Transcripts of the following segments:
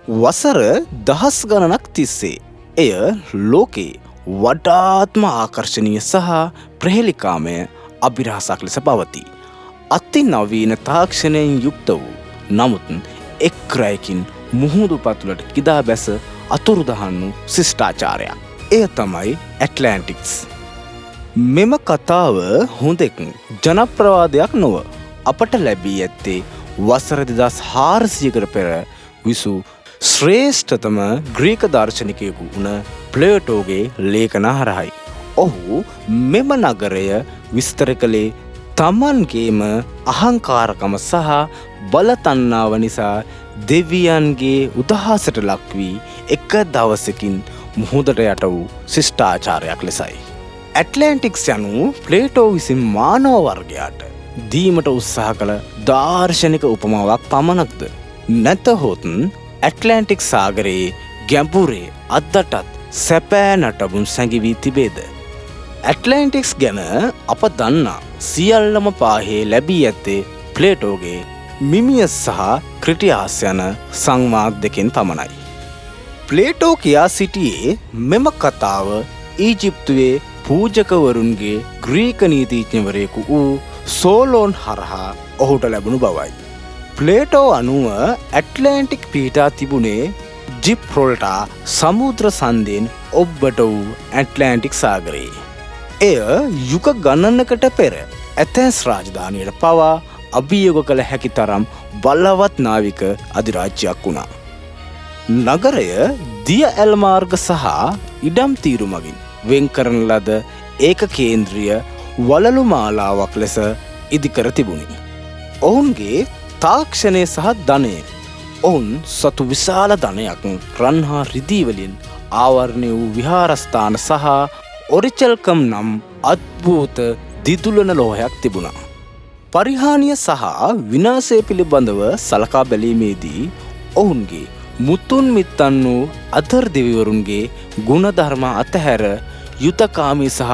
වසර දහස් ගණනක් තිස්සේ එය ලෝකේ වඩාත්ම ආකර්ශනීය සහ ප්‍රහෙලිකාමය අභිරහසක් ලෙස පවතී. අති නවීන තාක්ෂණයෙන් යුක්ත වූ නමුත් එක් රැයකින් මුහුදු පතුලට කිදා බැස අතුරුදහන් වූ ශිෂ්ටාචාරයක්. එය තමයි ඇට්ලැන්ටික්ස්. මෙම කතාව හොඳෙක් ජනප්‍රවාදයක් නොව අපට ලැබී ඇත්තේ වසර 2400කට පෙර විසූ ශ්‍රේෂ්ඨතම ග්‍රීක දාර්ශනිකයෙකු වුණ ප්ලේටෝගේ ලේඛන හරහයි. ඔහු මෙම නගරය විස්තර කළේ තමන්ගේම අහංකාරකම සහ බලතණ්හාව නිසා දෙවියන්ගේ උදහසට ලක් වී එක දවසකින් මුහුදට යට වූ ශිෂ්ටාචාරයක් ලෙසයි. ඇට්ලැන්ටික්ස් යනු ප්ලේටෝ විසින් මානව වර්ගයාට දීමට උත්සාහ කළ දාර්ශනික උපමාවක් පමණක්ද? නැතහොත් ඇට්ලැන්ටික් සාගරයේ ගැඹුරේ අද්දටත් සැපෑ නටබුන් සැඟවී තිබේද? ඇට්ලැන්ටික්ස් ගැන අප දන්නා සියල්ලම පාහේ ලැබී ඇත්තේ ප්ලේටෝගේ මිමියස් සහ ක්‍රිටියාස් යන සංවාද දෙකෙන් පමණයි. ප්ලේටෝ කියා සිටියේ මෙම කතාව ඊජිප්තුවේ පූජකවරුන්ගේ ග්‍රීක නීතිඥවරයෙකු වූ සෝලෝන් හරහා ඔහුට ලැබුණු බවයි. ප්ලේටෝ අනුව ඇට්ලැන්ටික් පීඨා තිබුණේ ජිබ්‍රාල්ටර් සමුද්‍ර සන්ධයෙන් ඔබ්බට වූ ඇට්ලැන්ටික් සාගරයේ. එය යුග ගණනකට පෙර ඇතැන්ස් රාජධානියට පවා අභියෝග කළ හැකි තරම් බලවත් නාවික අධිරාජ්‍යයක් වුණා. නගරය දිය ඇල් මාර්ග සහ ඉඩම් තීරු මගින් වෙන් කරන ලද ඒක කේන්ද්‍රීය වලලු මාලාවක් ලෙස ඉදිකර තිබුණි. ඔවුන්ගේ තාක්ෂණය සහ ධනය, ඔවුන් සතු විශාල ධනයක් රන් හා රිදී වලින් ආවරණය වූ විහාරස්ථාන සහ ඔරිචල්කම් නම් අද්භූත දිදුලන ලෝහයක් තිබුණා. පරිහානිය සහ විනාශය පිළිබඳව සලකා බැලීමේදී ඔවුන්ගේ මුතුන් මිත්තන් වූ අධර් දෙවිවරුන්ගේ ගුණධර්ම අතහැර යුතකාමී සහ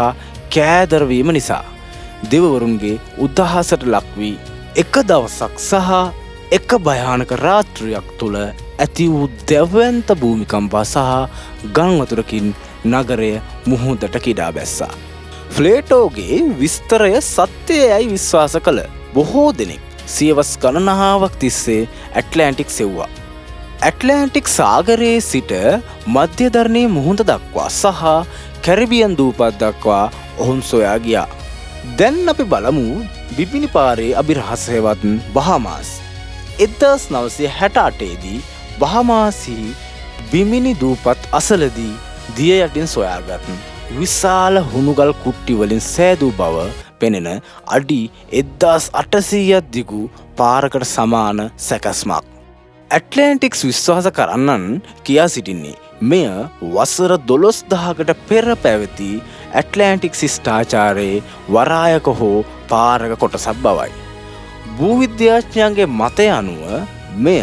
කෑදරවීම නිසා දෙවිවරුන්ගේ උදහසට ලක් වී එක දවසක් සහ එක භයානක රාත්‍රියක් තුළ ඇති වූ දැවැන්ත භූමිකම්පා සහ ගංවතුරකින් නගරය මුහුදට කිඩා බැස්සා. ප්ලේටෝගේ විස්තරය සත්‍යයයි විශ්වාස කළ බොහෝ දෙනෙක් සියවස් ගණනාවක් තිස්සේ ඇට්ලැන්ටික් සෙව්වා. ඇට්ලැන්ටික් සාගරයේ සිට මධ්‍යධරණී මුහුද දක්වා සහ කැරිබියන් දූපත් දක්වා ඔවුන් සොයා ගියා. දැන් අපි බලමු බිබිනි පාරේ අභිරහසයවත් බහමාස්. 1968 දී බහමාසී බිමිනි දූපත් අසලදී දිය යටින් සොයාගත් විශාල හුණුගල් කුට්ටි වලින් සෑදූ බව පෙනෙන අඩි 1800ක් දිගු පාරකට සමාන සැකස්මක්. ඇට්ලැන්ටික්ස් විශ්වාස කරන්නන් කියා සිටින්නේ මෙය වසර 12000කට පෙර පැවති ඇට්ලැන්ටික් ශිෂ්ටාචාරයේ වරායක හෝ පාරක කොටසක් බවයි. භූවිද්‍යාඥයන්ගේ මතය අනුව මෙය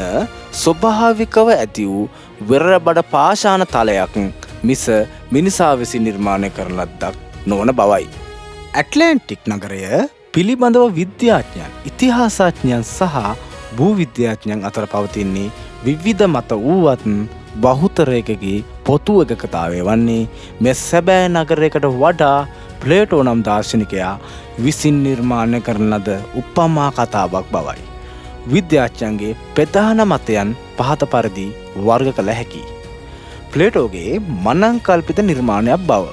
ස්වභාවිකව ඇති වූ වෙරළබඩ පාෂාණ තලයක් මිස මිනිසා විසින් නිර්මාණය කරන ලද්දක් නොවන බවයි. ඇට්ලැන්ටික් නගරය පිළිබඳව විද්‍යාඥයන්, ඉතිහාසඥයන් සහ භූවිද්‍යාඥයන් අතර පවතින්නේ විවිධ මත වූවත් බහුතරයකගේ පොතු එකකතාවය වන්නේ මෙ සැබෑ නගරයකට වඩා ප්ලේටෝ නම් දාර්ශනිකයා විසින් නිර්මාණය කරන ලද උපමා කතාවක් බවයි. විද්‍යාඥයන්ගේ ප්‍රධාන මතයන් පහත පරිදි වර්ග කළ හැකියි. ප්ලේටෝගේ මනංකල්පිත නිර්මාණයක් බව.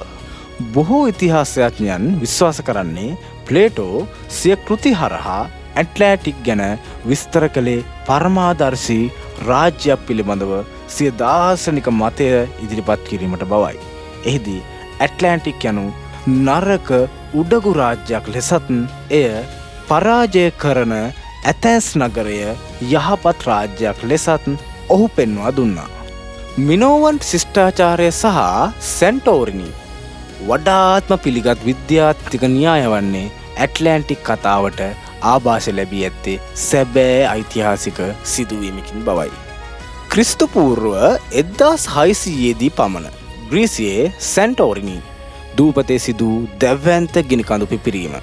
බොහෝ ඉතිහාසඥයන් විශ්වාස කරන්නේ ප්ලේටෝ සිය කෘති හරහා ඇට්ලැන්ටික් ගැන විස්තර කළේ පරමාදර්ශී රාජ්‍යයක් පිළිබඳව සිය දාර්ශනික මතය ඉදිරිපත් කිරීමට බවයි. එහිදී ඇට්ලැන්ටික් යනු නරක උඩගු රාජ්‍යයක් ලෙසත් එය පරාජය කරන ඇතැන්ස් නගරය යහපත් රාජ්‍යයක් ලෙසත් ඔහු පෙන්වා දුන්නා. මිනෝවන් ශිෂ්ටාචාරය සහ සැන්ටෝරිනි වඩාත්ම පිළිගත් විද්‍යාත්මක න්‍යාය වන්නේ ඇට්ලැන්ටික් කතාවට ආభాෂ ලැබී ඇත්තේ සැබෑ ඓතිහාසික සිදුවීමකින් බවයි. ක්‍රිස්තු පූර්ව 1600 දී පමණ ග්‍රීසියේ සැන්ටෝරිනි දූපතේ සිදු දැවැන්ත ගිනිකඳු පිපිරීම.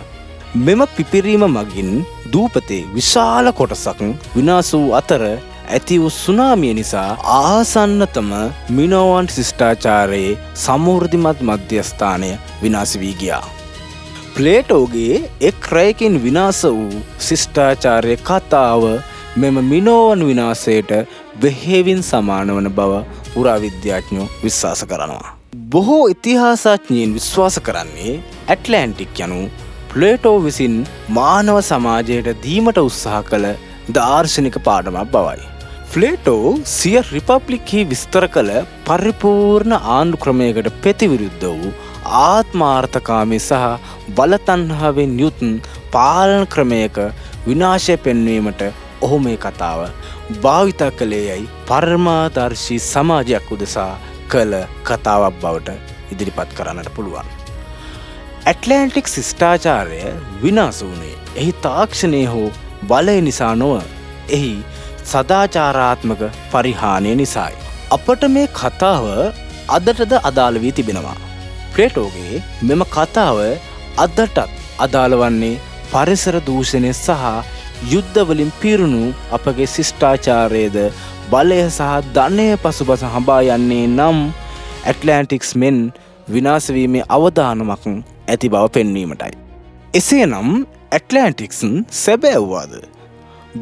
මෙම පිපිරීම මගින් දූපතේ විශාල කොටසක් විනාශ වූ අතර ඇති වූ සුනාමිය නිසා ආසන්නතම මිනෝවන් ශිෂ්ටාචාරයේ සමෘද්ධිමත් මධ්‍යස්ථානය විනාශ වී ගියා. ප්ලේටෝගේ එක් රැයකින් විනාශ වූ ශිෂ්ටාචාරයේ කතාව මෙම මිනෝවන් විනාශයට බෙහෙවින් සමාන වන බව පුරාවිද්‍යාඥයෝ විශ්වාස කරනවා. බොහෝ ඉතිහාසඥයින් විශ්වාස කරන්නේ ඇට්ලැන්ටික් යනු ප්ලේටෝ විසින් මානව සමාජයට දීමට උත්සාහ කළ දාර්ශනික පාඩමක් බවයි. ප්ලේටෝ සිය රිපබ්ලික්හි විස්තර කළ පරිපූර්ණ ආණ්ඩු ක්‍රමයකට ප්‍රතිවිරුද්ධ වූ ආත්මාර්ථකාමී සහ බලතණ්හාවෙන් යුත් පාලන ක්‍රමයක විනාශය පෙන්වීමට ඔහු මේ කතාව භාවිත කළේ යයි පරමාදර්ශී සමාජයක් උදෙසා කළ කතාවක් බවට ඉදිරිපත් කරන්නට පුළුවන්. ඇට්ලැන්ටික් ශිෂ්ටාචාරය විනාශ වුණේ එහි තාක්ෂණය හෝ බලය නිසා නොව එහි සදාචාරාත්මක පරිහානිය නිසායි. අපට මේ කතාව අදටද අදාළ වී තිබෙනවා. ප්ලේටෝගේ මෙම කතාව අදටත් අදාළ වන්නේ පරිසර දූෂණය සහ යුද්ධවලින් පිරුණු අපගේ ශිෂ්ටාචාරයේද බලය සහ ධනය පසුපස හඹා යන්නේ නම් ඇට්ලැන්ටික්ස් මෙන් විනාශවීමේ අවදානමක් ඇති බව පෙන්වීමටයි. එසේනම් ඇට්ලැන්ටික්ස් සැබෑ වූවාද?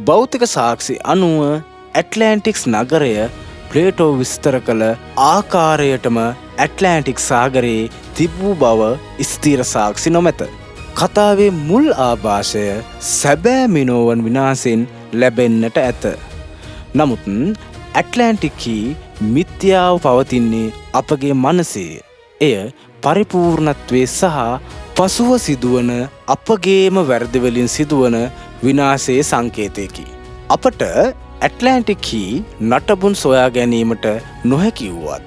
භෞතික සාක්ෂි අනුව ඇට්ලැන්ටික්ස් නගරය ප්ලේටෝ විස්තර කළ ආකාරයටම ඇට්ලැන්ටික් සාගරයේ තිබූ බව ස්ථිර සාක්ෂි නොමැත. කතාවේ මුල් ආభాෂය සැබෑ මිනෝවන් විනාශයෙන් ලැබෙන්නට ඇත. නමුත් ඇට්ලැන්ටික්හි මිත්‍යාව පවතින්නේ අපගේ මනසේ. එය පරිපූර්ණත්වයේ සහ පසුව සිදුවන අපගේම වැරදිවලින් සිදුවන විනාශයේ සංකේතයකි. අපට ඇට්ලැන්ටික්හි නටබුන් සොයා ගැනීමට නොහැකි වුවත්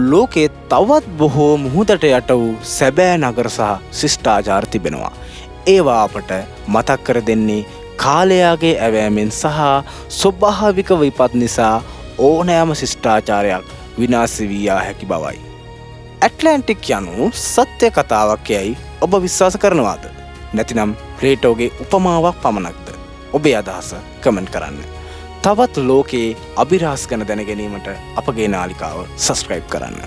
ලෝකයේ තවත් බොහෝ මුහුදට යට වූ සැබෑ නගර සහ ශිෂ්ටාචාර තිබෙනවා. ඒවා අපට මතක් කර දෙන්නේ කාලයාගේ ඇවෑමෙන් සහ ස්වභාවික විපත් නිසා ඕනෑම ශිෂ්ටාචාරයක් විනාශ වී යා හැකි බවයි. ඇට්ලැන්ටික් යනු සත්‍ය කතාවක් යයි ඔබ විශ්වාස කරනවාද? නැතිනම් ප්ලේටෝගේ උපමාවක් පමණක්ද? ඔබේ අදහස කමෙන්ට් කරන්න. තවත් ලෝකයේ අභිරහස් ගැන දැන ගැනීමට අපගේ නාලිකාව සබ්ස්ක්‍රයිබ් කරන්න.